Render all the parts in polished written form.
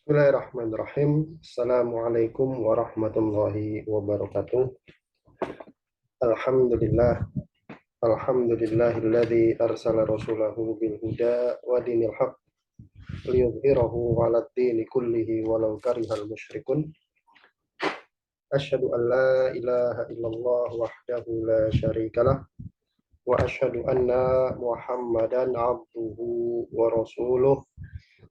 Bismillahirrahmanirrahim. Assalamualaikum warahmatullahi wabarakatuh. Alhamdulillah. Alhamdulillahilladzi arsala rasulahu bil huda wa dinil haq liyudhhirahu 'alad dini kullihi walau karihal musyrikun. Asyhadu an la ilaha illallah wahdahu la syarikalah wa asyhadu anna Muhammadan 'abduhu wa rasuluh.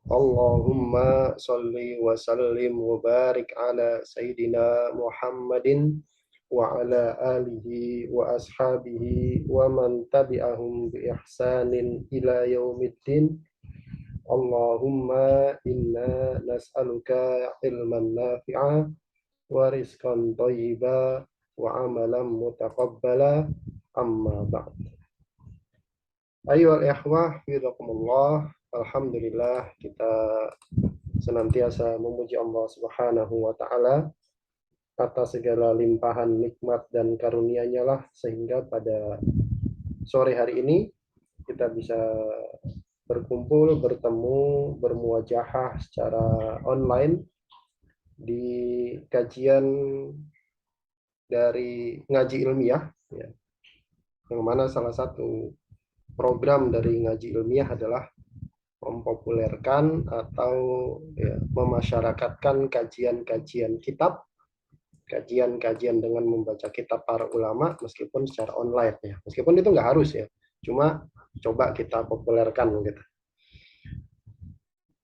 Allahumma salli wa sallim wa barik ala Sayyidina Muhammadin wa ala alihi wa ashabihi wa man tabi'ahum bi ihsanin ila yaumiddin. Allahumma inna nas'aluka ilman nafi'a wa rizqan thayyiba wa amalan mutaqabbala, amma ba'd. Ayyuhal ikhwah fidakumullah. Alhamdulillah, kita senantiasa memuji Allah Subhanahu wa taala atas segala limpahan nikmat dan karunia-Nya lah, sehingga pada sore hari ini kita bisa berkumpul, bertemu, bermuajahah secara online di kajian dari ngaji ilmiah, ya, yang mana salah satu program dari ngaji ilmiah adalah mempopulerkan atau memasyarakatkan kajian-kajian kitab, kajian-kajian dengan membaca kitab para ulama meskipun secara online, ya. Meskipun itu nggak harus, ya, cuma coba kita populerkan gitu.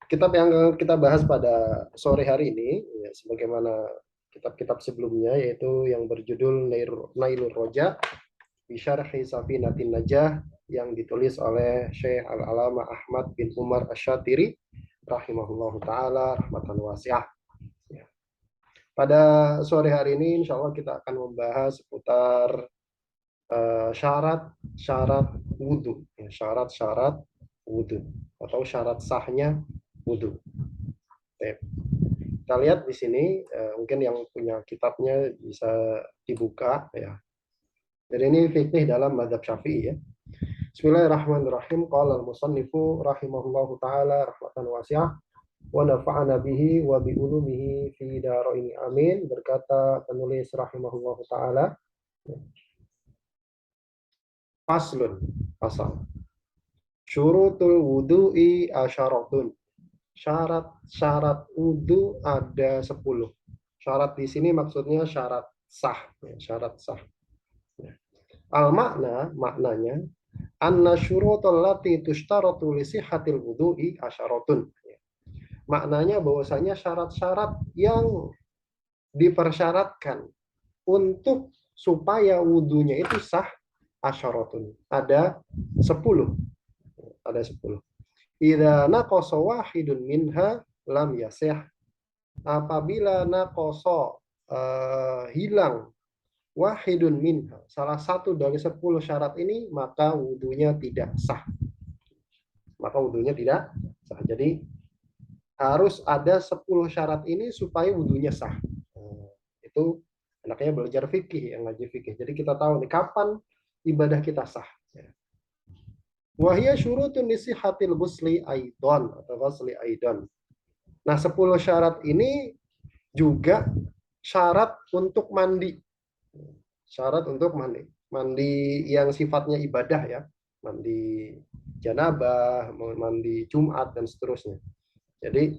Kitab yang kita bahas pada sore hari ini, ya, sebagaimana kitab-kitab sebelumnya, yaitu yang berjudul Nailur Roja bi Syarhi Safinatin Najah, yang ditulis oleh Syekh Al-Alama Ahmad bin Umar Asy-Syatiri rahimahullahu taala rahmatan wasi'ah. Ya. Pada sore hari ini insya Allah kita akan membahas seputar syarat-syarat wudhu, ya, syarat-syarat wudhu atau syarat sahnya wudhu. Kita lihat di sini, mungkin yang punya kitabnya bisa dibuka, ya. Jadi ini fikih dalam mazhab Syafi'i, ya. Bismillahirrahmanirrahim. Qala al-musannifu rahimahullahu taala rahmatan wasi'ah wa nafa'ana bihi wa bi ulumihi fi daraini amin. Berkata penulis rahimahullahu taala, faslun, pasal. Syurutul wudu'i asyaratun. Syarat-syarat wudu ada 10. Syarat di sini maksudnya syarat sah, ya, syarat sah. Maknanya anna syurutul lati tushtaratu li sihhatil wudu'i asyaratun. Maknanya bahwasanya syarat-syarat yang dipersyaratkan untuk supaya wudunya itu sah asyaratun. Ada 10. Ada 10. Idza naqasa wahidun minha lam yasih. Apabila naqasa hilang wahidun minha, salah satu dari 10 syarat ini, maka wudunya tidak sah. Maka wudunya tidak sah. Jadi harus ada 10 syarat ini supaya wudunya sah. Itu enaknya belajar fikih, yang ngaji fikih. Jadi kita tahu nih kapan ibadah kita sah. Wahya syurutun nisihatil ghusli aidon atau ghusli aidon. Nah, 10 syarat ini juga syarat untuk mandi. Syarat untuk mandi. Mandi yang sifatnya ibadah, ya. Mandi janabah, mandi Jumat, dan seterusnya. Jadi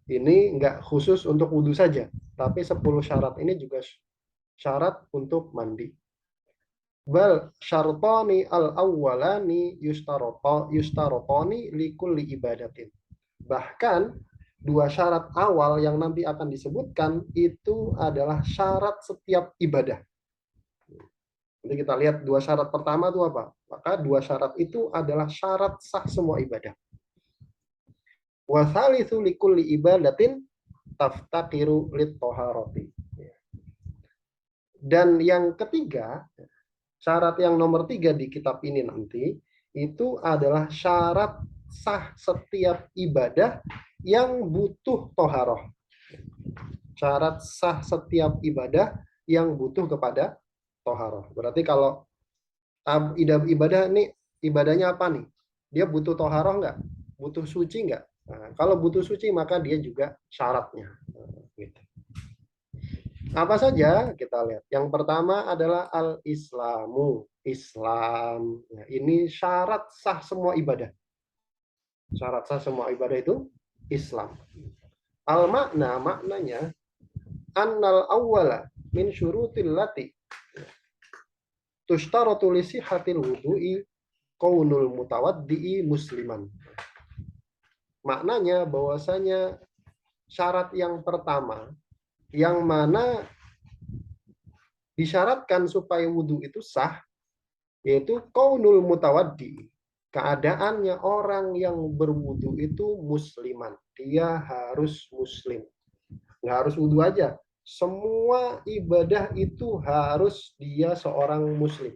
ini enggak khusus untuk wudhu saja, tapi 10 syarat ini juga syarat untuk mandi. Bal syartani al-awwalani yustarotani likulli ibadatin. Bahkan 2 syarat awal yang nanti akan disebutkan itu adalah syarat setiap ibadah. Nanti kita lihat 2 syarat pertama itu apa. Maka 2 syarat itu adalah syarat sah semua ibadah. Wa tsalitsu likulli ibadatin taftaqiru lit-thaharati. Dan yang ketiga, syarat yang nomor 3 di kitab ini nanti, itu adalah syarat sah setiap ibadah yang butuh toharoh. Syarat sah setiap ibadah yang butuh kepada toharoh. Berarti kalau ibadah ini, ibadahnya apa nih? Dia butuh toharoh nggak? butuh suci nggak? Nah, kalau butuh suci maka dia juga syaratnya. Gitu. Apa saja kita lihat. Yang pertama adalah al-Islamu. Islam. Nah, ini syarat sah semua ibadah. Syarat sah semua ibadah itu Islam. Al-makna, maknanya annal awwala min syurutil lati tushtaratu li sihhatil wudu'i kaunul mutawaddi'i musliman. Maknanya bahwasanya syarat yang pertama yang mana disyaratkan supaya wudhu itu sah yaitu kaunul mutawaddi, keadaannya orang yang berwudhu itu musliman, dia harus muslim, nggak harus wudhu aja, semua ibadah itu harus dia seorang muslim.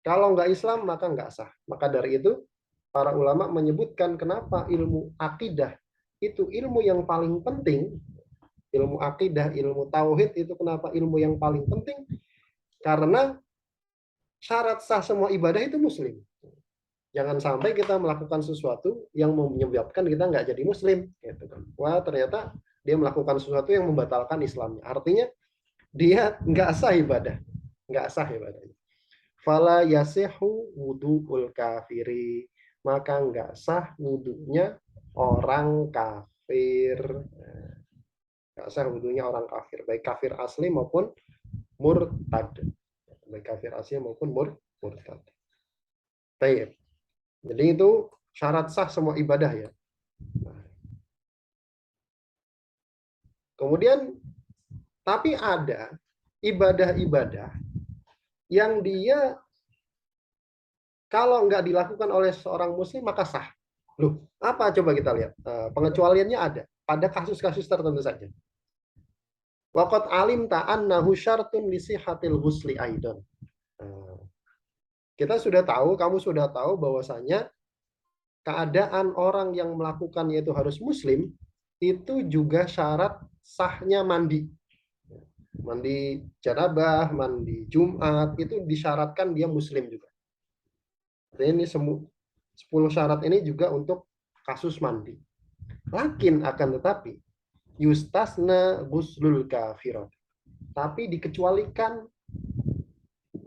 Kalau nggak Islam maka nggak sah. Maka dari itu para ulama menyebutkan kenapa ilmu akidah itu ilmu yang paling penting. Ilmu akidah, ilmu tauhid itu kenapa ilmu yang paling penting? Karena syarat sah semua ibadah itu muslim. Jangan sampai kita melakukan sesuatu yang menyebabkan kita nggak jadi muslim. Gitu kan. Wah, ternyata dia melakukan sesuatu yang membatalkan Islamnya. Artinya dia nggak sah ibadah. Nggak sah ibadahnya. Fala yasihu wudu'ul kafiri. Maka nggak sah wudunya orang kafir. Nggak sah wudunya orang kafir. Baik kafir asli maupun murtad. Baik kafir asli maupun murtad. Baik. Jadi itu syarat sah semua ibadah ya. Kemudian, tapi ada ibadah-ibadah yang dia kalau nggak dilakukan oleh seorang muslim maka sah. Loh, apa coba kita lihat? Pengecualiannya ada pada kasus-kasus tertentu saja. Waqad alimta annahu syartun li sihhatil ghusli aidan. Kita sudah tahu, kamu sudah tahu bahwasanya keadaan orang yang melakukannya itu harus muslim, itu juga syarat sahnya mandi. Mandi janabah, mandi Jumat, itu disyaratkan dia muslim juga. Jadi ini 10 syarat ini juga untuk kasus mandi. Lakin akan tetapi, yustasna guslul kafirat. Tapi dikecualikan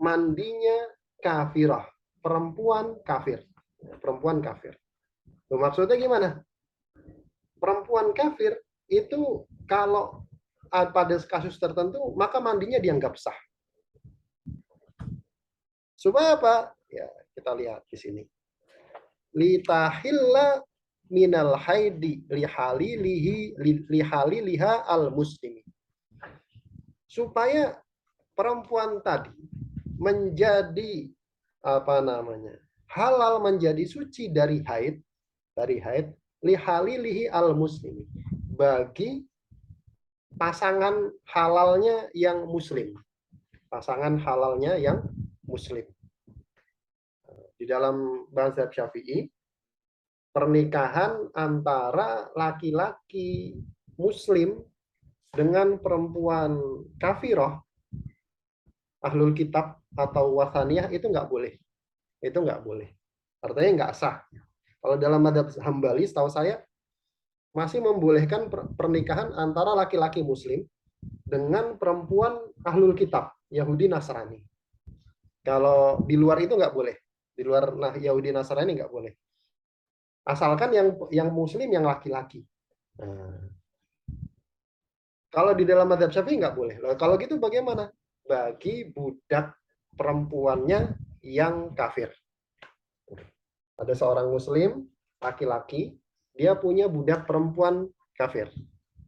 mandinya kafirah, perempuan kafir. Perempuan kafir. Maksudnya gimana? Perempuan kafir itu kalau pada kasus tertentu maka mandinya dianggap sah. Supaya apa? Ya, kita lihat di sini. Litahilla minal haidi lihaliliha al muslimi. Supaya perempuan tadi menjadi apa namanya? Halal, menjadi suci dari haid lihalilihi al muslimi, bagi pasangan halalnya yang muslim. Pasangan halalnya yang muslim. Di dalam mazhab Syafi'i, pernikahan antara laki-laki muslim dengan perempuan kafirah, ahlul kitab atau wasaniyah itu nggak boleh. Itu nggak boleh. Artinya nggak sah. Kalau dalam mazhab Hambali, setahu saya masih membolehkan pernikahan antara laki-laki muslim dengan perempuan ahlul kitab, Yahudi Nasrani. Kalau di luar itu nggak boleh. Di luar Yahudi Nasrani nggak boleh. Asalkan yang muslim yang laki-laki. Nah, kalau di dalam mazhab Syafi'i nggak boleh. Lalu kalau gitu bagaimana? Bagi budak perempuannya yang kafir. Ada seorang muslim laki-laki, dia punya budak perempuan kafir.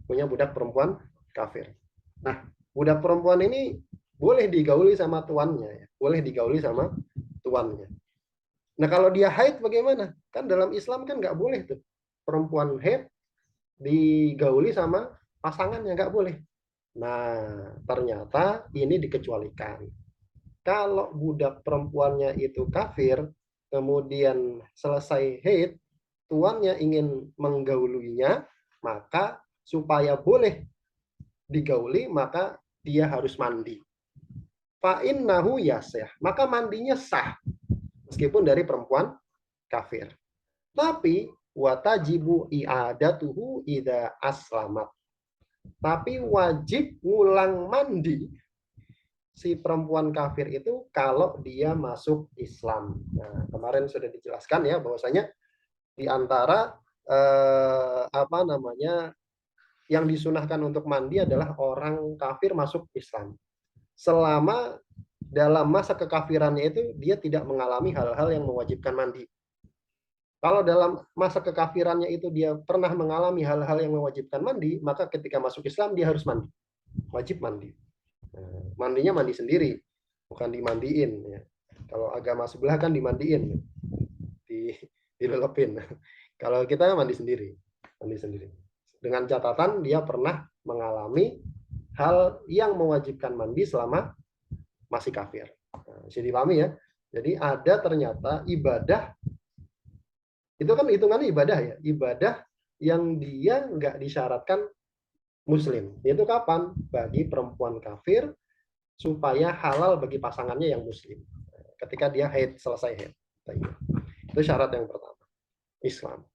Punya budak perempuan kafir. Nah, budak perempuan ini boleh digauli sama tuannya, ya. Boleh digauli sama tuannya. Nah, kalau dia haid bagaimana? Kan dalam Islam kan nggak boleh tuh. Perempuan haid digauli sama pasangannya, nggak boleh. Nah, ternyata ini dikecualikan. Kalau budak perempuannya itu kafir, kemudian selesai haid, tuannya ingin menggaulinya, maka supaya boleh digauli, maka dia harus mandi. Fa'innahu yasih, maka mandinya sah, meskipun dari perempuan kafir. Tapi wa tajibu i'adatuhu idza aslamat. Tapi wajib ngulang mandi si perempuan kafir itu kalau dia masuk Islam. Nah, kemarin sudah dijelaskan ya bahwasanya di antara apa namanya yang disunahkan untuk mandi adalah orang kafir masuk Islam. Selama dalam masa kekafirannya itu dia tidak mengalami hal-hal yang mewajibkan mandi. Kalau dalam masa kekafirannya itu dia pernah mengalami hal-hal yang mewajibkan mandi, maka ketika masuk Islam dia harus mandi. Wajib mandi. Nah, mandinya mandi sendiri, bukan dimandiin. Ya. Kalau agama sebelah kan dimandiin, dilelepin. Kalau kita mandi sendiri, mandi sendiri. Dengan catatan dia pernah mengalami hal yang mewajibkan mandi selama masih kafir. Nah, bisa dipahami ya. Jadi ada ternyata ibadah itu kan hitungannya ibadah ya, ibadah yang dia nggak disyaratkan muslim. Itu kapan? Bagi perempuan kafir supaya halal bagi pasangannya yang muslim. Ketika dia haid, selesai haid. Itu syarat yang pertama, Islam.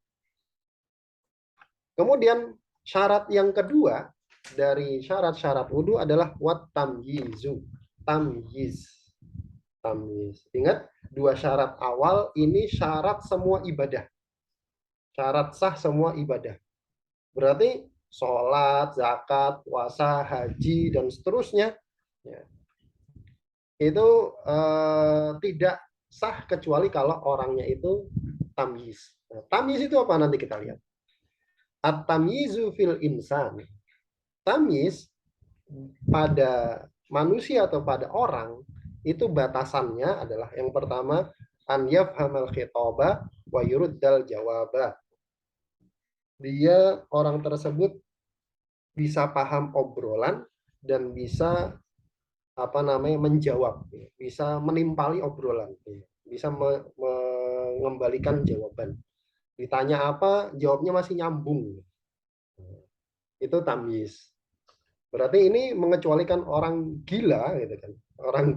Kemudian syarat yang kedua dari syarat-syarat wudhu adalah wat tamyizu. Tamyiz. Tamyiz. Ingat, dua syarat awal ini syarat semua ibadah. Syarat sah semua ibadah. Berarti sholat, zakat, puasa, haji, dan seterusnya ya, itu tidak sah kecuali kalau orangnya itu tamyiz. Nah, tamyiz itu apa nanti kita lihat. At-tamyizu fil insan. Tamyiz pada manusia atau pada orang itu batasannya adalah yang pertama an yafhamal khitaba wa yuruddal jawaba. Dia orang tersebut bisa paham obrolan dan bisa apa namanya menjawab, bisa menimpali obrolan, bisa mengembalikan jawaban. Ditanya apa, jawabnya masih nyambung. Itu tamyiz. Berarti ini mengecualikan orang gila, gitu kan? Orang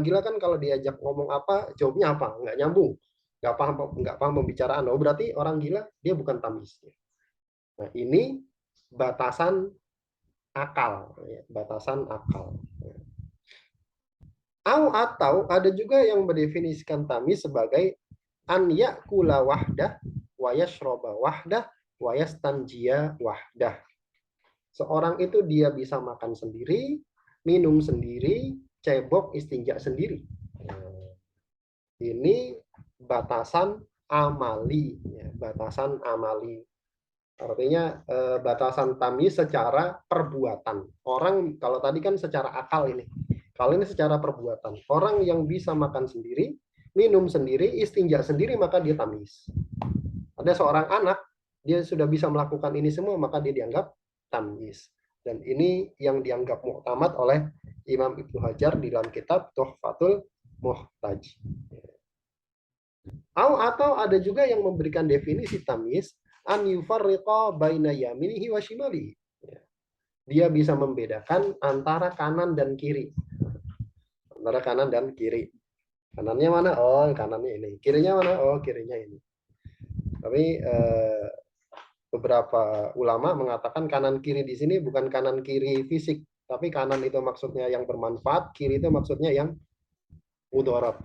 gila kan kalau diajak ngomong apa, jawabnya apa, nggak nyambung, nggak paham pembicaraan. Oh berarti orang gila dia bukan tamyiz. Nah ini batasan akal, batasan akal. Atau ada juga yang mendefinisikan tamyiz sebagai an yakula wahdah wa yashroba wahdah wa yastanjia wahdah. Seorang itu dia bisa makan sendiri, minum sendiri, cebok, istinja sendiri. Ini batasan amali, batasan amali. Artinya batasan tamyiz secara perbuatan. Orang kalau tadi kan secara akal ini. Kalau ini secara perbuatan. Orang yang bisa makan sendiri, minum sendiri, istinja sendiri, maka dia tamyiz. Ada seorang anak, dia sudah bisa melakukan ini semua, maka dia dianggap tamyiz. Dan ini yang dianggap mu'tamad oleh Imam Ibnu Hajar di dalam kitab Tuhfatul Muhtaj. Atau ada juga yang memberikan definisi tamyiz an yufarriqa baina yaminihi wa shimalihi. Dia bisa membedakan antara kanan dan kiri. Antara kanan dan kiri. Kanannya mana? Oh, kanannya ini. Kirinya mana? Oh, kirinya ini. Tapi beberapa ulama mengatakan kanan kiri di sini bukan kanan kiri fisik, tapi kanan itu maksudnya yang bermanfaat, kiri itu maksudnya yang mudarat,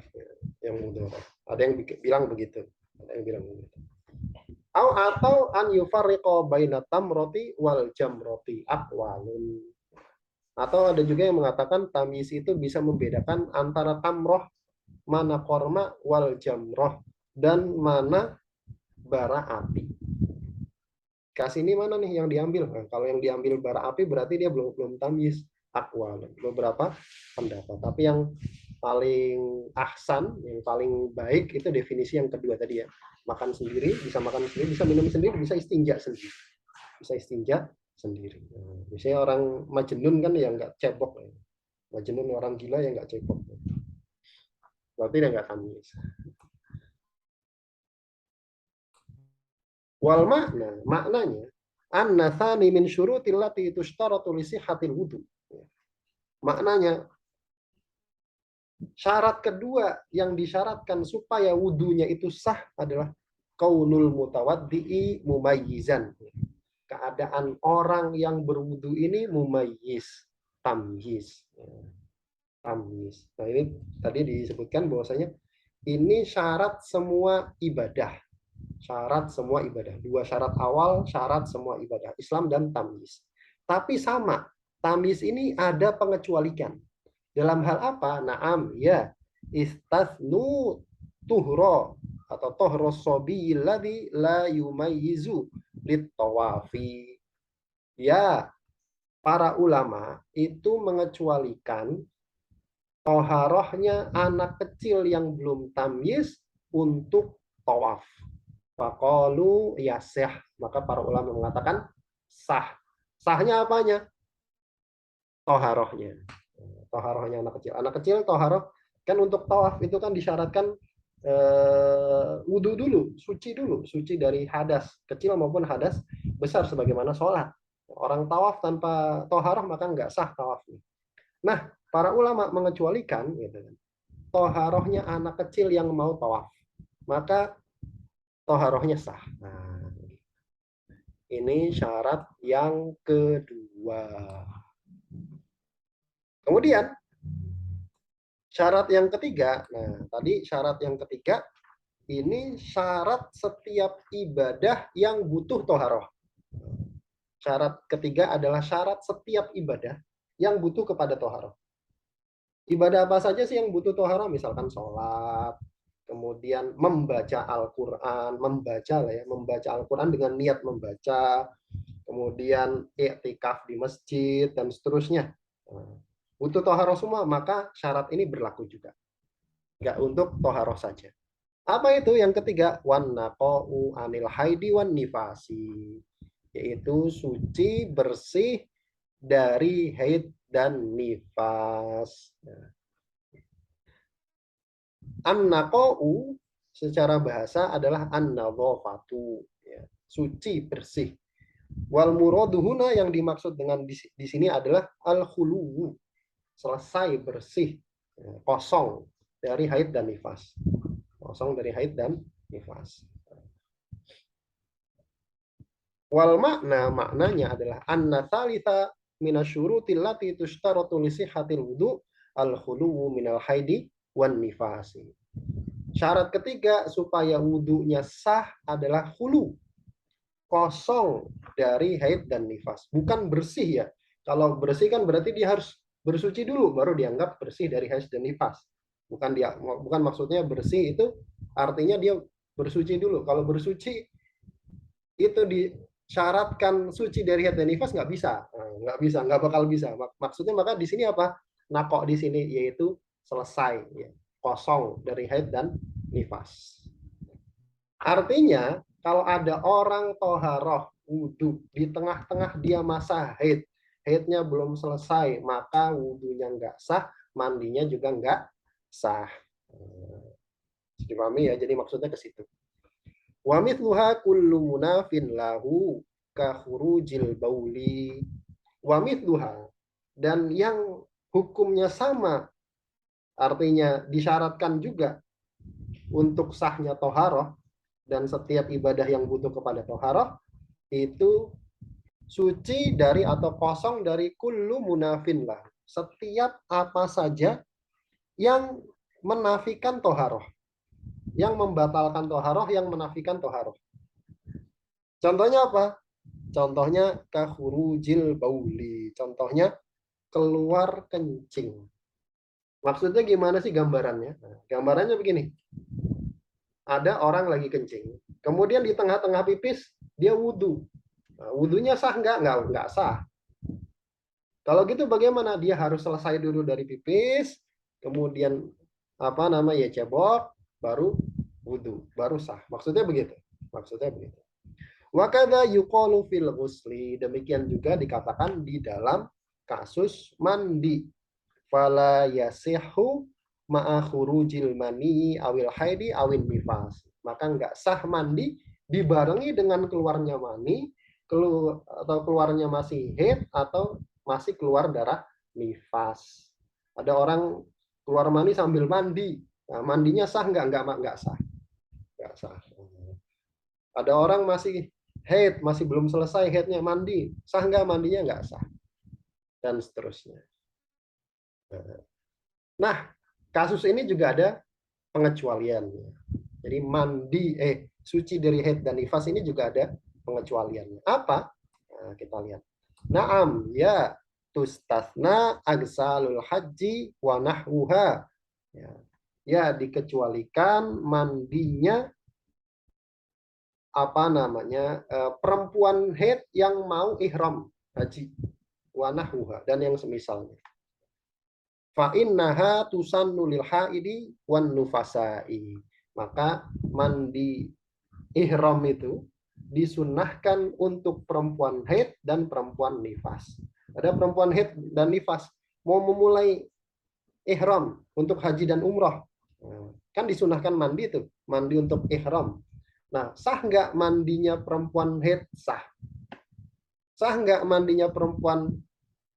yang mudarat. Ada yang bilang begitu. Ada yang bilang begitu. Atau an yufarriqa baina tamroti wal jamroti aqwalun. Atau ada juga yang mengatakan tamyiz itu bisa membedakan antara tamroh, mana korma, wal jamroh, dan mana bara api. Kasih ini mana nih yang diambil? Nah, kalau yang diambil bara api berarti dia belum tamyiz, aqwal. Beberapa pendapat. Tapi yang paling ahsan, yang paling baik itu definisi yang kedua tadi ya. Makan sendiri, bisa makan sendiri, bisa minum sendiri, bisa istinja sendiri. Bisa istinja sendiri. Nah, misalnya orang majnun kan ya nggak cebok. Majnun orang gila ya nggak cebok. Berarti dia nggak tamyiz. Wal makna, maknanya anna tsani min syurutil lati tushtaratu li sihhatil wudu. Maknanya syarat kedua yang disyaratkan supaya wudunya itu sah adalah kaunul mutawaddi'i mumayyizan. Keadaan orang yang berwudu ini mumayyiz, tamyiz. Tamyiz. Nah, ini tadi disebutkan bahwasanya ini syarat semua ibadah. Syarat semua ibadah. Dua syarat awal, syarat semua ibadah. Islam dan tamyiz. Tapi sama, tamyiz ini ada pengecualian. Dalam hal apa? Naam, ya. Istathnu tuhro atau tohro sobi ladzi la yumayyizu litawafi. Ya, para ulama itu mengecualikan toharohnya anak kecil yang belum tamyiz untuk tawaf. Faqalu yasih, maka para ulama mengatakan sah. Sahnya apanya? Toharohnya. Toharohnya anak kecil. Anak kecil toharoh kan untuk tawaf itu kan disyaratkan wudhu dulu, suci dari hadas kecil maupun hadas besar sebagaimana sholat. Orang tawaf tanpa toharoh maka nggak sah tawafnya. Nah, para ulama mengecualikan gitu kan, toharohnya anak kecil yang mau tawaf, maka toharohnya sah. Nah, ini syarat yang kedua. Kemudian syarat yang ketiga, nah tadi syarat yang ketiga ini syarat setiap ibadah yang butuh toharoh. Syarat ketiga adalah syarat setiap ibadah yang butuh kepada toharoh. Ibadah apa saja sih yang butuh toharoh? Misalkan sholat, kemudian membaca Al-Quran, membaca Al-Quran dengan niat membaca, kemudian i'tikaf di masjid, dan seterusnya. Butuh toharoh semua, maka syarat ini berlaku juga. Nggak untuk toharoh saja. Apa itu yang ketiga? Wan naqa'u anil haidi wan nifasi. Yaitu suci, bersih dari haid dan nifas. An-naqa'u secara bahasa adalah an-nadhafatu. Suci, bersih. Wal muraduhuna yang dimaksud dengan di sini adalah al-khuluwu. Selesai, bersih, kosong dari haid dan nifas. Kosong dari haid dan nifas. Wal maknanya adalah anna thalitha minasyurutil lati tushtaratu li sihhatil wudu al-khuluwu minal haidi wan nifasi. Syarat ketiga supaya wudunya sah adalah khulu, kosong dari haid dan nifas. Bukan bersih ya. Kalau bersih kan berarti dia harus bersuci dulu baru dianggap bersih dari haid dan nifas. Bukan maksudnya bersih itu artinya dia bersuci dulu. Kalau bersuci itu disyaratkan suci dari haid dan nifas nggak bisa, nggak bakal bisa. Maksudnya maka di sini apa? Nakok di sini yaitu selesai, ya, kosong dari haid dan nifas. Artinya kalau ada orang toharoh wudhu di tengah-tengah dia masa haid, haidnya belum selesai, maka wudhunya nggak sah, mandinya juga nggak sah. Dipahami ya? Jadi maksudnya ke situ. Wa mithluha kullu munafin lahu ka khurujil bauli. Wa mithluha, dan yang hukumnya sama, artinya disyaratkan juga untuk sahnya toharoh dan setiap ibadah yang butuh kepada toharoh itu suci dari atau kosong dari kullu munafin lah. Setiap apa saja yang menafikan toharoh, yang membatalkan toharoh, yang menafikan toharoh. Contohnya apa? Contohnya kahurujil bauli. Contohnya keluar kencing. Maksudnya gimana sih gambarannya? Nah, gambarannya begini. Ada orang lagi kencing. Kemudian di tengah-tengah pipis, dia wudhu. Nah, wudhunya sah nggak? Nggak sah. Kalau gitu bagaimana? Dia harus selesai dulu dari pipis, kemudian cebok, baru wudhu, baru sah. Maksudnya begitu. Maksudnya begitu. Wakada yuqalu fil ghusli, demikian juga dikatakan di dalam kasus mandi. Fala yasihu ma'a khurujil mani awil haidi awil nifas. Maka enggak sah mandi dibarengi dengan keluarnya mani, atau keluarnya masih haid atau masih keluar darah nifas. Ada orang keluar mani sambil mandi. Nah, mandinya sah enggak sah. Enggak sah. Ada orang masih haid, masih belum selesai haidnya, mandi. Sah nggak mandinya? Nggak sah. Dan seterusnya. Nah, kasus ini juga ada pengecualian. Jadi suci dari haid dan nifas ini juga ada pengecualiannya. Apa? Nah, kita lihat. Naam, ya tustasna agsalul haji wa nahwuha. Ya, ya dikecualikan mandinya apa namanya perempuan haid yang mau ihram haji wa nahwuha dan yang semisalnya. Fa innaha tusannu lil haidi wan nufasai. Maka mandi ihram itu disunahkan untuk perempuan haid dan perempuan nifas. Ada perempuan haid dan nifas mau memulai ihram untuk haji dan umroh. Kan disunahkan mandi itu, mandi untuk ihram. Nah, sah nggak mandinya perempuan haid? Sah. Sah nggak mandinya perempuan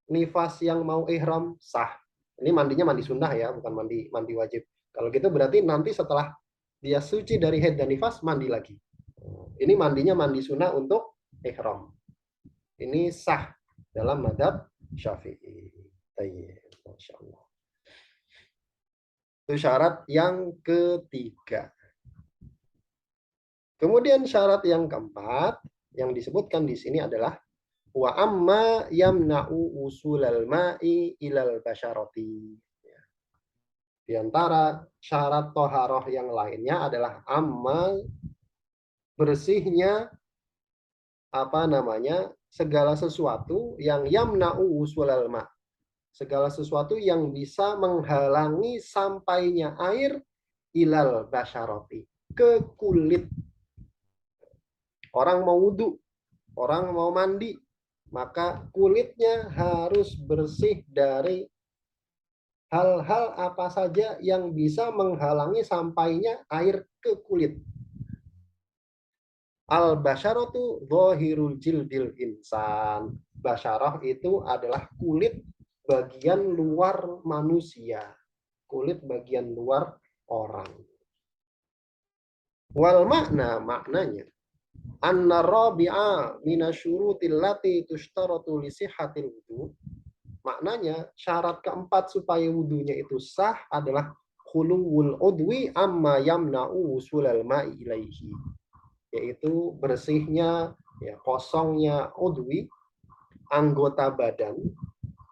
nifas yang mau ihram? Sah. Ini mandinya mandi sunnah ya, bukan mandi wajib. Kalau gitu berarti nanti setelah dia suci dari haid dan nifas, mandi lagi. Ini mandinya mandi sunnah untuk ihram. Ini sah dalam madhab Syafi'i. Masya Allah. Itu syarat yang ketiga. Kemudian syarat yang keempat yang disebutkan di sini adalah wa amma yamna'u usulal ma'i ilal basyarati. Di antara syarat toharoh yang lainnya adalah amma bersihnya apa namanya segala sesuatu yang yamna'u usulal ma'. Segala sesuatu yang bisa menghalangi sampainya air ilal basyarati ke kulit. Orang mau wudhu, orang mau mandi, maka kulitnya harus bersih dari hal-hal apa saja yang bisa menghalangi sampainya air ke kulit. Al-basyaratu dhahirul jildil insan. Basyarah itu adalah kulit bagian luar manusia. Kulit bagian luar orang. Wal maknanya anna rabi'a minasyurutil lati tushtaratu li sihhatil wudu. Maknanya syarat keempat supaya wudunya itu sah adalah khuluwul udwi amma yamna'u usulal ma'i ilaihi. Yaitu bersihnya ya kosongnya udwi anggota badan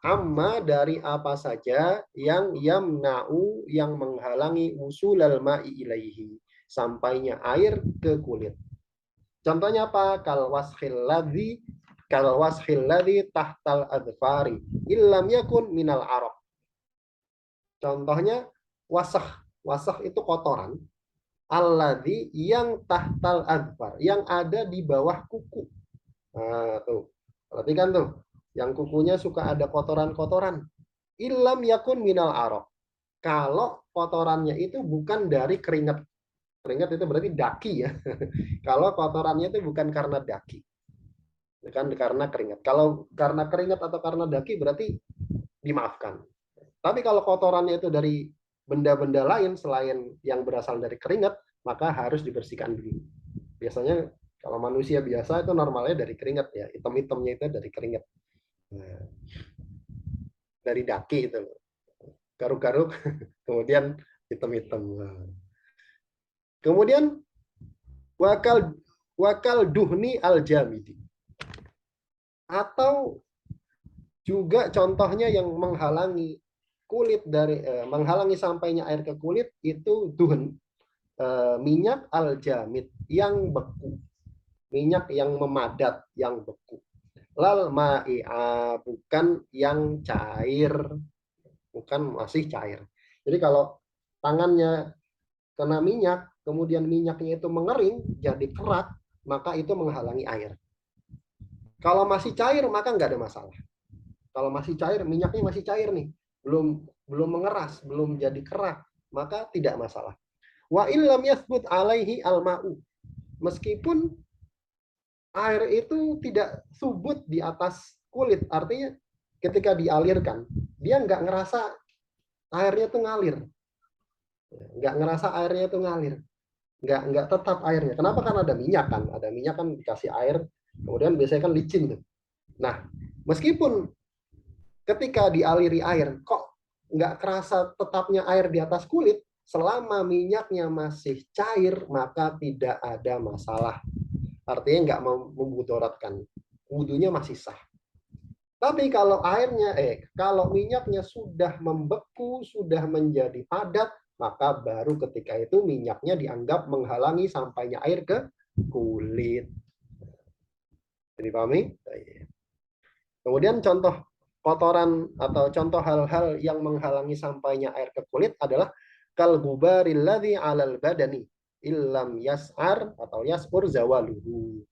amma dari apa saja yang yamna'u yang menghalangi usulal ma'i ilaihi sampainya air ke kulit. Contohnya apa? Kal washil ladzi tahtal adfari illam yakun minal araq. Contohnya wasah. Wasah itu kotoran. Alladzi yang tahtal adfar, yang ada di bawah kuku. Nah, tuh. Perhatikan tuh. Yang kukunya suka ada kotoran-kotoran. Illam yakun minal araq. Kalau kotorannya itu bukan dari keringat. Keringat itu berarti daki ya. Kalau kotorannya itu bukan karena daki. Bukan karena keringat. Kalau karena keringat atau karena daki berarti dimaafkan. Tapi kalau kotorannya itu dari benda-benda lain selain yang berasal dari keringat, maka harus dibersihkan dulu. Biasanya kalau manusia biasa itu normalnya dari keringat ya. Hitam-hitamnya itu dari keringat. Nah, dari daki itu. Garuk-garuk, kemudian hitam-hitam. Kemudian wakal duhni al jamidi, atau juga contohnya yang menghalangi kulit dari menghalangi sampainya air ke kulit itu duhn, minyak al jamid yang beku, minyak yang memadat yang beku. Lal ma'i'a, bukan yang cair, bukan masih cair. Jadi kalau tangannya kena minyak, kemudian minyaknya itu mengering, jadi kerak, maka itu menghalangi air. Kalau masih cair, maka nggak ada masalah. Kalau masih cair, minyaknya masih cair nih, belum mengeras, belum jadi kerak, maka tidak masalah. Wa illam yathbut alaihi al-ma'u. Meskipun air itu tidak subut di atas kulit, artinya ketika dialirkan, dia nggak ngerasa airnya itu ngalir. Nggak ngerasa airnya itu ngalir. nggak tetap airnya. Kenapa? Karena ada minyak kan dikasih air, kemudian biasanya kan licin tuh. Nah, meskipun ketika dialiri air, kok nggak kerasa tetapnya air di atas kulit, selama minyaknya masih cair, maka tidak ada masalah. Artinya nggak memudaratkan. Wudunya masih sah. Tapi kalau kalau minyaknya sudah membeku, sudah menjadi padat, maka baru ketika itu minyaknya dianggap menghalangi sampainya air ke kulit. Jadi pahami? Kemudian contoh kotoran atau contoh hal-hal yang menghalangi sampainya air ke kulit adalah kal gubaril ladzi 'alal badani illam yas'ar atau yas'ur zawaluhu.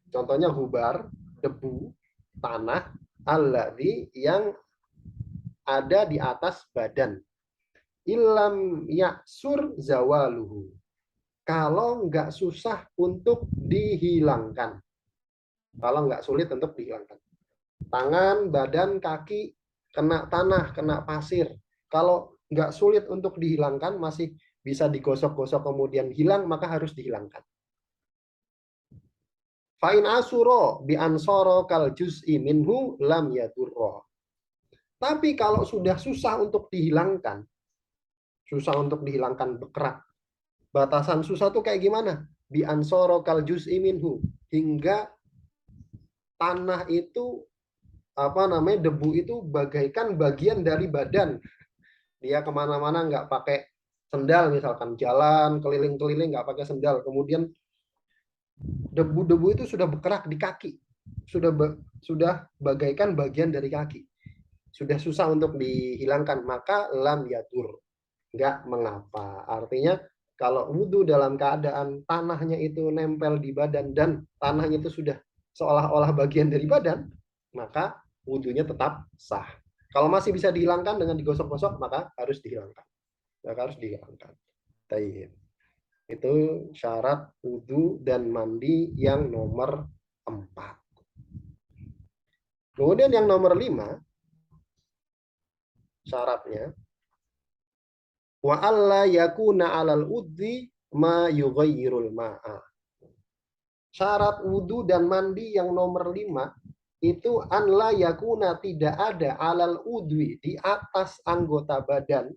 Contohnya gubar, debu, tanah alladzi yang ada di atas badan. Illam yaksur zawaluhu. Kalau nggak susah untuk dihilangkan. Kalau nggak sulit untuk dihilangkan. Tangan, badan, kaki kena tanah, kena pasir. Kalau nggak sulit untuk dihilangkan, masih bisa digosok-gosok kemudian hilang, maka harus dihilangkan. Fa'in asuro bi ansoro kal juz'i minhu lam yadurro. Tapi kalau sudah susah untuk dihilangkan bekerak. Batasan susah tuh kayak gimana? Bi ansoro kal juz'i minhu, hingga tanah itu debu itu bagaikan bagian dari badan. Dia kemana-mana nggak pakai sendal, misalkan jalan keliling-keliling nggak pakai sendal, kemudian debu-debu itu sudah bergerak di kaki, sudah bagaikan bagian dari kaki, sudah susah untuk dihilangkan, maka lam yadur, nggak mengapa. Artinya kalau wudhu dalam keadaan tanahnya itu nempel di badan dan tanahnya itu sudah seolah-olah bagian dari badan, maka wudhunya tetap sah. Kalau masih bisa dihilangkan dengan digosok-gosok, maka harus dihilangkan. Tayyib. Itu syarat wudhu dan mandi yang nomor 4. Kemudian yang nomor 5, syaratnya, wa alla yakuna 'alal udhi ma yughayyirul ma'a. Syarat wudhu dan mandi yang nomor 5 itu an la yakuna, tidak ada, alal udwi, di atas anggota badan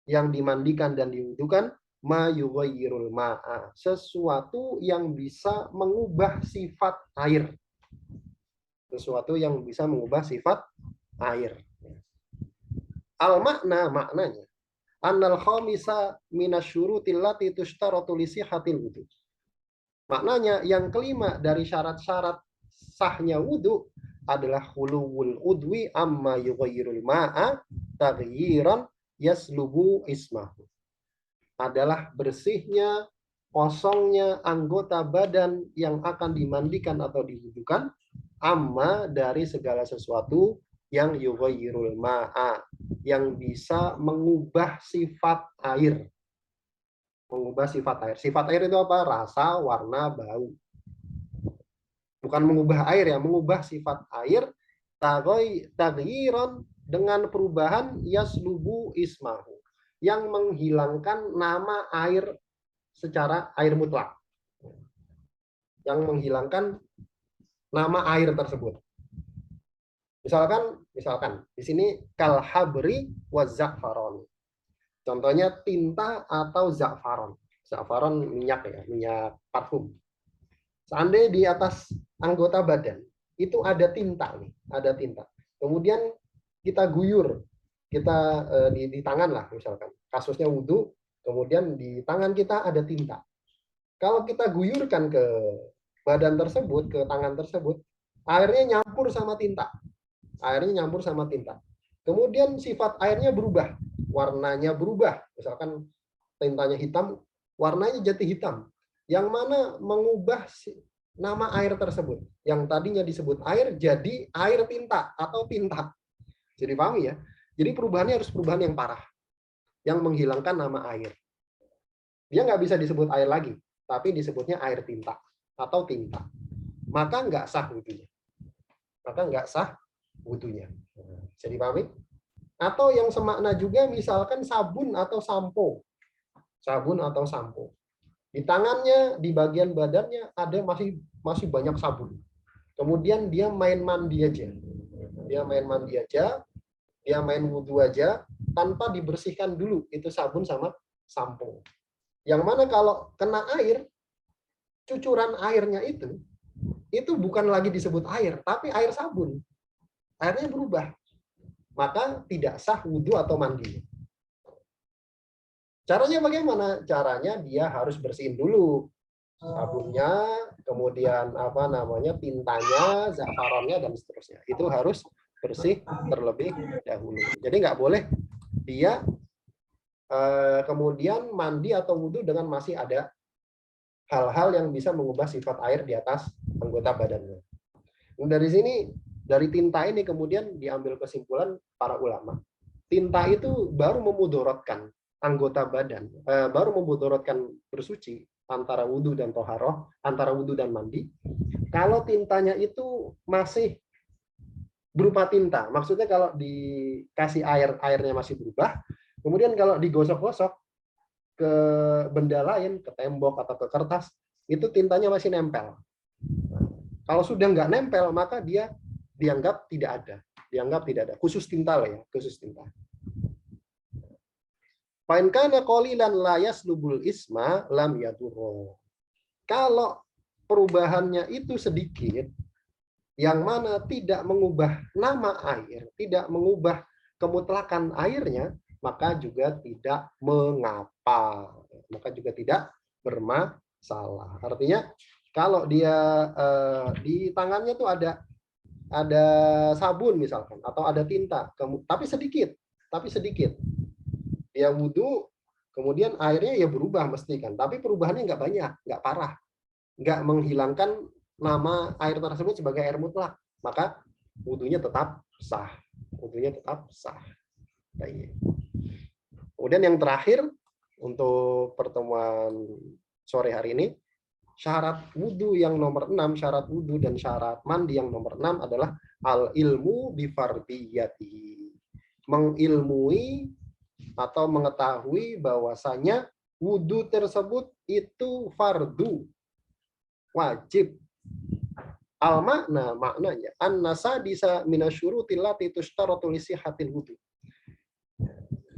yang dimandikan dan diwudukan, ma yughayyirul ma'a, sesuatu yang bisa mengubah sifat air. Sesuatu yang bisa mengubah sifat air. Al makna, maknanya, annal khamisa minasyurutil lati tushtaratu li sihhatil wudu. Maknanya yang kelima dari syarat-syarat sahnya wudhu adalah khuluwul udwi amma yughayyirul ma'a taghyiran yaslubu ismahu. Adalah bersihnya, kosongnya anggota badan yang akan dimandikan atau diwudukan, amma dari segala sesuatu yang yughayyirul ma'a, yang bisa mengubah sifat air. Mengubah sifat air. Sifat air itu apa? Rasa, warna, bau. Bukan mengubah air ya, mengubah sifat air, taghyiran, dengan perubahan yaslubu ismahu, yang menghilangkan nama air secara air mutlak. Yang menghilangkan nama air tersebut. Misalkan di sini kal habri wa za'faron. Contohnya tinta atau za'faron. Za'faron minyak ya, minyak parfum. Seandainya di atas anggota badan itu ada tinta nih, ada tinta. Kemudian kita guyur, kita di tangan lah misalkan. Kasusnya wudhu, kemudian di tangan kita ada tinta. Kalau kita guyurkan ke badan tersebut, ke tangan tersebut, airnya nyampur sama tinta. Airnya nyampur sama tinta. Kemudian sifat airnya berubah, warnanya berubah. Misalkan tintanya hitam, warnanya jadi hitam. Yang mana mengubah nama air tersebut. Yang tadinya disebut air jadi air tinta atau tinta. Jadi pahami ya? Jadi perubahannya harus perubahan yang parah. Yang menghilangkan nama air. Dia nggak bisa disebut air lagi, tapi disebutnya air tinta atau tinta. Maka nggak sah wudhunya. Jadi pahami? Atau yang semakna juga misalkan sabun atau sampo. Di tangannya, di bagian badannya ada masih banyak sabun. Kemudian dia main mandi aja. Dia main wudhu aja tanpa dibersihkan dulu itu sabun sama sampo. Yang mana kalau kena air, cucuran airnya itu bukan lagi disebut air, tapi air sabun. Airnya berubah. Maka tidak sah wudhu atau mandi. Caranya bagaimana? Caranya dia harus bersihin dulu sabunnya, kemudian tintanya, zafaronnya dan seterusnya. Itu harus bersih terlebih dahulu. Jadi nggak boleh dia kemudian mandi atau wudhu dengan masih ada hal-hal yang bisa mengubah sifat air di atas anggota badannya. Dari sini, dari tinta ini kemudian diambil kesimpulan para ulama. Tinta itu baru memudorotkan anggota badan, baru memudorotkan bersuci antara wudhu dan toharoh, antara wudhu dan mandi. Kalau tintanya itu masih berupa tinta, maksudnya kalau dikasih air, airnya masih berubah, kemudian kalau digosok-gosok ke benda lain, ke tembok atau ke kertas, itu tintanya masih nempel. Kalau sudah nggak nempel, maka dia dianggap tidak ada. Khusus tinta lah ya, khusus tinta. Fa'in kana qalilan la yaslubul isma lam yadurro. Kalau perubahannya itu sedikit, yang mana tidak mengubah nama air, tidak mengubah kemutlakan airnya, maka juga tidak mengapa. Maka juga tidak bermasalah. Artinya kalau dia di tangannya tuh ada sabun misalkan atau ada tinta, tapi sedikit. Dia wudhu, kemudian airnya ya berubah mesti kan, tapi perubahannya nggak banyak, nggak parah, nggak menghilangkan nama air tersebut sebagai air mutlak, maka wudhunya tetap sah. Kemudian yang terakhir untuk pertemuan sore hari ini, syarat wudhu yang nomor 6, syarat wudhu dan syarat mandi yang nomor 6 adalah al-ilmu bifardiyati. Mengilmui atau mengetahui bahwasanya wudhu tersebut itu fardu, wajib. Al-makna, maknanya an-nasa bisa minasyurutil lati tushtaratu li sihhatil wudhu.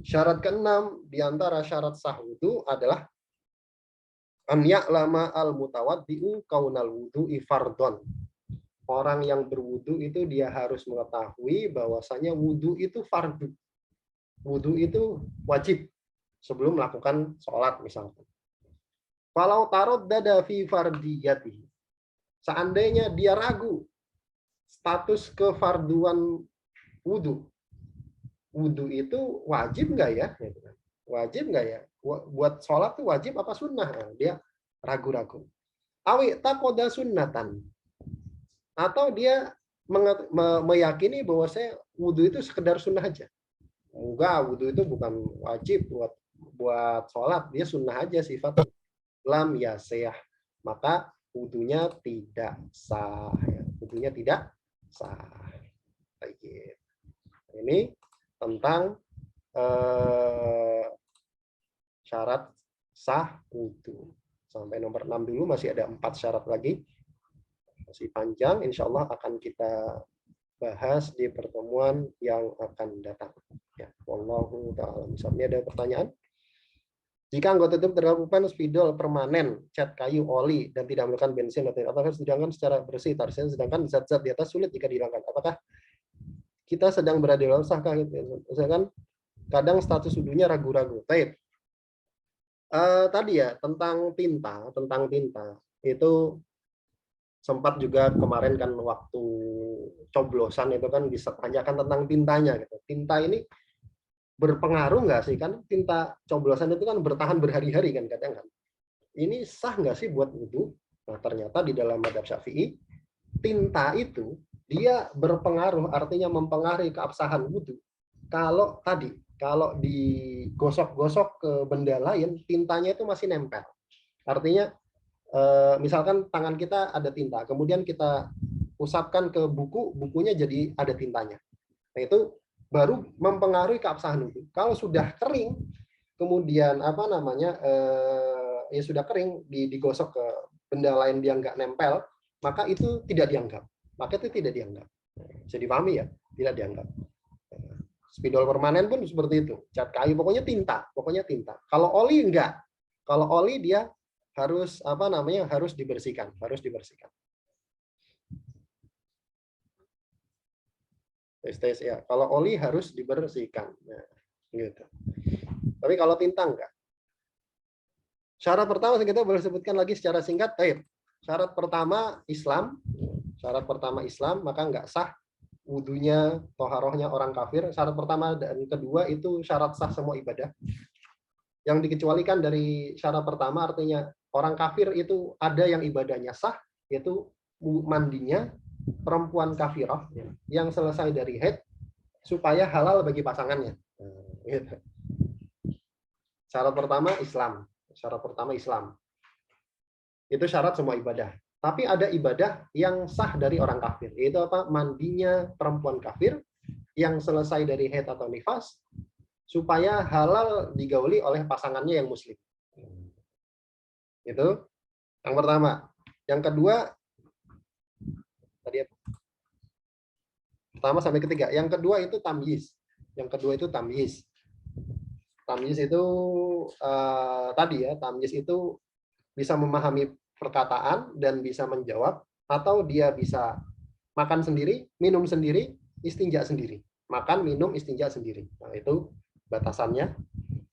Syarat keenam di antara syarat sah wudhu adalah an ya'lama al-mutawaddi'u kaunal wudhu'i fardhon. Orang yang berwudhu itu dia harus mengetahui bahwasanya wudhu itu fardu. Wudhu itu wajib sebelum melakukan sholat misalnya. Walau taraddada fi fardiyatihi. Seandainya dia ragu status kefarduan wudhu. Wudhu itu wajib nggak ya? Wajib nggak ya? Buat sholat tuh wajib apa sunnah? Nah, dia ragu-ragu. Awi takoda sunnatan. Atau dia meyakini bahwa wudhu itu sekedar sunnah aja. Enggak, wudhu itu bukan wajib buat sholat, dia sunnah aja sifat lam yasih, maka wudhunya tidak sah. Wudhunya tidak sah. Ini tentang syarat sah wudhu. Sampai nomor 6 dulu, masih ada 4 syarat lagi. Masih panjang, insya Allah akan kita bahas di pertemuan yang akan datang. Ya, wallahu ta'ala. Misalnya ada pertanyaan? Jika anggota tubuh terdapat spidol permanen, cat kayu, oli, dan tidak menggunakan bensin atau harus dihilangkan secara bersih, sedangkan zat-zat di atas sulit jika dihilangkan. Apakah kita sedang berada di dalam sahkah? Misalkan kadang status wudhunya ragu-ragu. Baik. Tadi ya tentang tinta itu sempat juga kemarin kan waktu coblosan itu kan bisa tanyakan tentang tintanya gitu. Tinta ini berpengaruh nggak sih, kan tinta coblosan itu kan bertahan berhari-hari kan kadang kan. Ini sah nggak sih buat wudhu? Nah ternyata di dalam mazhab Syafi'i tinta itu dia berpengaruh, artinya mempengaruhi keabsahan wudhu. Kalau digosok-gosok ke benda lain, tintanya itu masih nempel. Artinya misalkan tangan kita ada tinta, kemudian kita usapkan ke bukunya jadi ada tintanya. Nah itu baru mempengaruhi keabsahan wudhu. Kalau sudah kering, kemudian ya sudah kering, digosok ke benda lain dia nggak nempel, maka itu tidak dianggap. Maka itu tidak dianggap. Bisa dipahami ya? Tidak dianggap. Spidol permanen pun seperti itu. Cat kayu pokoknya tinta. Kalau oli enggak. Kalau oli dia harus harus dibersihkan. Tes ya. Kalau oli harus dibersihkan. Nah, gitu. Tapi kalau tinta enggak. Syarat pertama kita boleh sebutkan lagi secara singkat. Syarat pertama Islam. Maka enggak sah wudunya, toharohnya orang kafir. Syarat pertama dan kedua itu syarat sah semua ibadah. Yang dikecualikan dari syarat pertama artinya orang kafir itu ada yang ibadahnya sah, yaitu mandinya perempuan kafirah yang selesai dari haid supaya halal bagi pasangannya. Gitu. Syarat pertama Islam. Itu syarat semua ibadah. Tapi ada ibadah yang sah dari orang kafir, yaitu apa? Mandinya perempuan kafir yang selesai dari haid atau nifas supaya halal digauli oleh pasangannya yang muslim. Itu yang pertama. Yang kedua tadi apa? Pertama sampai ketiga. Yang kedua itu tamyiz. Tamyiz itu tamyiz itu bisa memahami perkataan dan bisa menjawab, atau dia bisa makan sendiri, minum sendiri, istinja sendiri. Makan, minum, istinja sendiri. Nah, itu batasannya.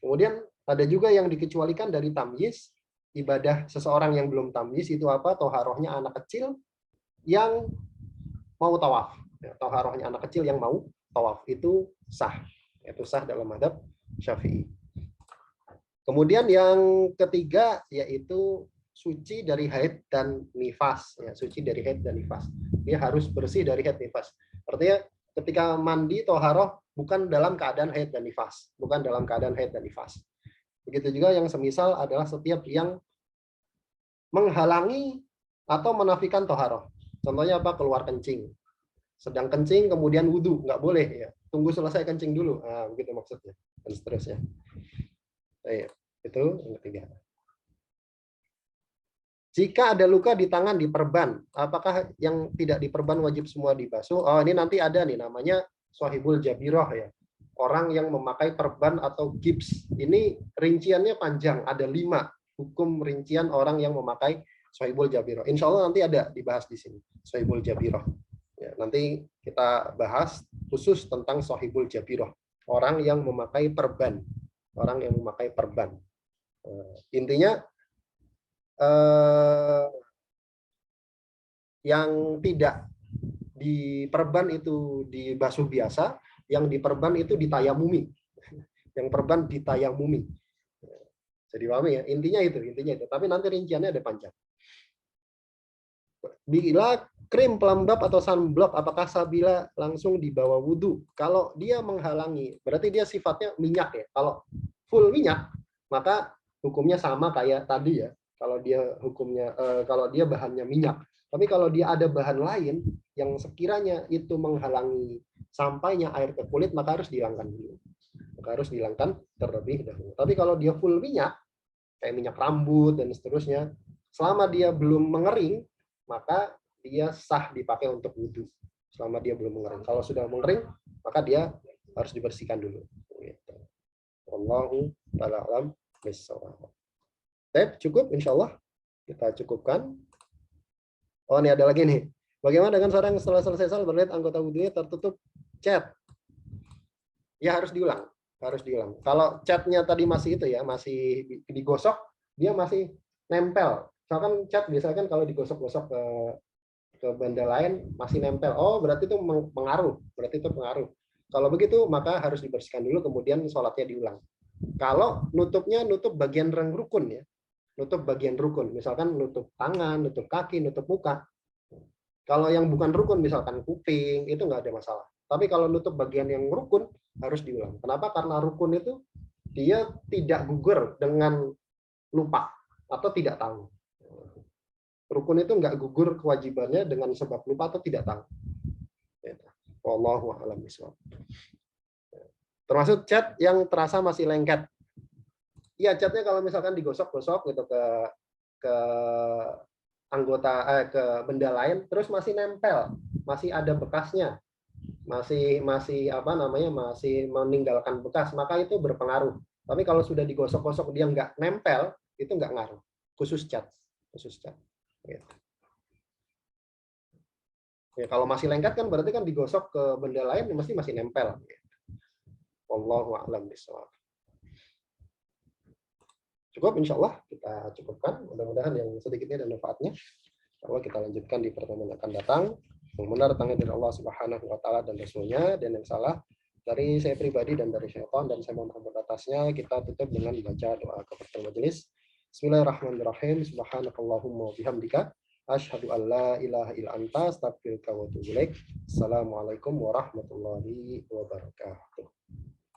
Kemudian ada juga yang dikecualikan dari tamyiz. Ibadah seseorang yang belum tamyiz itu apa? Toharohnya anak kecil yang mau tawaf. Toharohnya anak kecil yang mau tawaf itu sah. Itu sah dalam mazhab Syafi'i. Kemudian yang ketiga yaitu suci dari haid dan nifas. Suci dari haid dan nifas. Dia harus bersih dari haid nifas. Artinya ketika mandi toharoh bukan dalam keadaan haid dan nifas. Begitu juga yang semisal adalah setiap yang menghalangi atau menafikan toharoh. Contohnya apa? Keluar kencing. Sedang kencing kemudian wudhu, nggak boleh ya. Tunggu selesai kencing dulu. Nah, begitu maksudnya. Dan seterusnya. Itu yang ketiga. Jika ada luka di tangan diperban, apakah yang tidak diperban wajib semua dibasuh? Oh, ini nanti ada nih namanya Shahibul Jabiroh ya. Orang yang memakai perban atau gips. Ini rinciannya panjang, ada 5 hukum rincian orang yang memakai Shahibul Jabiroh. Insya Allah nanti ada dibahas di sini, Shahibul Jabiroh. Ya, nanti kita bahas khusus tentang Shahibul Jabiroh. Orang yang memakai perban. Intinya yang tidak diperban itu dibasuh biasa, yang diperban itu ditayamumi. Yang perban ditayamumi. Jadi pahami ya, intinya itu. Tapi nanti rinciannya ada panjang. Bila krim pelembab atau sunblock, apakah sabila langsung dibawa wudhu? Kalau dia menghalangi, berarti dia sifatnya minyak ya. Kalau full minyak, maka hukumnya sama kayak tadi ya. Kalau dia bahannya minyak. Tapi kalau dia ada bahan lain yang sekiranya itu menghalangi sampainya air ke kulit, maka harus dihilangkan dulu. Terlebih dahulu. Tapi kalau dia full minyak, kayak minyak rambut dan seterusnya, selama dia belum mengering, maka dia sah dipakai untuk wudhu. Selama dia belum mengering. Kalau sudah mengering, maka dia harus dibersihkan dulu. Wallahu ta'ala alam bissawab. Cukup, insya Allah kita cukupkan. Oh, ini ada lagi nih. Bagaimana dengan seorang setelah selesai salat berlihat anggota wudhunya tertutup cat? Ya harus diulang. Kalau catnya tadi masih itu ya, masih digosok, dia masih nempel. Misalkan cat biasanya kan kalau digosok-gosok ke benda lain masih nempel. Oh, berarti itu pengaruh. Kalau begitu maka harus dibersihkan dulu, kemudian sholatnya diulang. Kalau nutupnya nutup bagian rukun ya. Misalkan nutup tangan, nutup kaki, nutup muka. Kalau yang bukan rukun, misalkan kuping, itu nggak ada masalah. Tapi kalau nutup bagian yang rukun, harus diulang. Kenapa? Karena rukun itu dia tidak gugur dengan lupa atau tidak tahu. Rukun itu nggak gugur kewajibannya dengan sebab lupa atau tidak tahu. Wallahu a'lam bishawab. Termasuk cat yang terasa masih lengket. Iya, catnya kalau misalkan digosok-gosok gitu ke ke benda lain, terus masih nempel, masih ada bekasnya, masih masih apa namanya, masih meninggalkan bekas, maka itu berpengaruh. Tapi kalau sudah digosok-gosok dia nggak nempel, itu nggak ngaruh. Khusus cat, khusus cat. Gitu. Ya, kalau masih lengket kan berarti kan digosok ke benda lain masih nempel. Wallahu a'lam bishawab. Cukup, insya Allah kita cukupkan. Mudah-mudahan yang sedikit ini ada manfaatnya. Insya Allah kita lanjutkan di pertemuan yang akan datang. Yang benar datangnya dari Allah Subhanahu wa taala dan Rasulnya, dan yang salah dari saya pribadi dan dari syaitan, dan saya mohon ampun atasnya. Kita tutup dengan baca doa kafaratul majelis. Bismillahirrahmanirrahim. Subhanakallahumma wa bihamdika asyhadu an la ilaha illa anta astaghfiruka wa atubu ilaik. Assalamualaikum warahmatullahi wabarakatuh.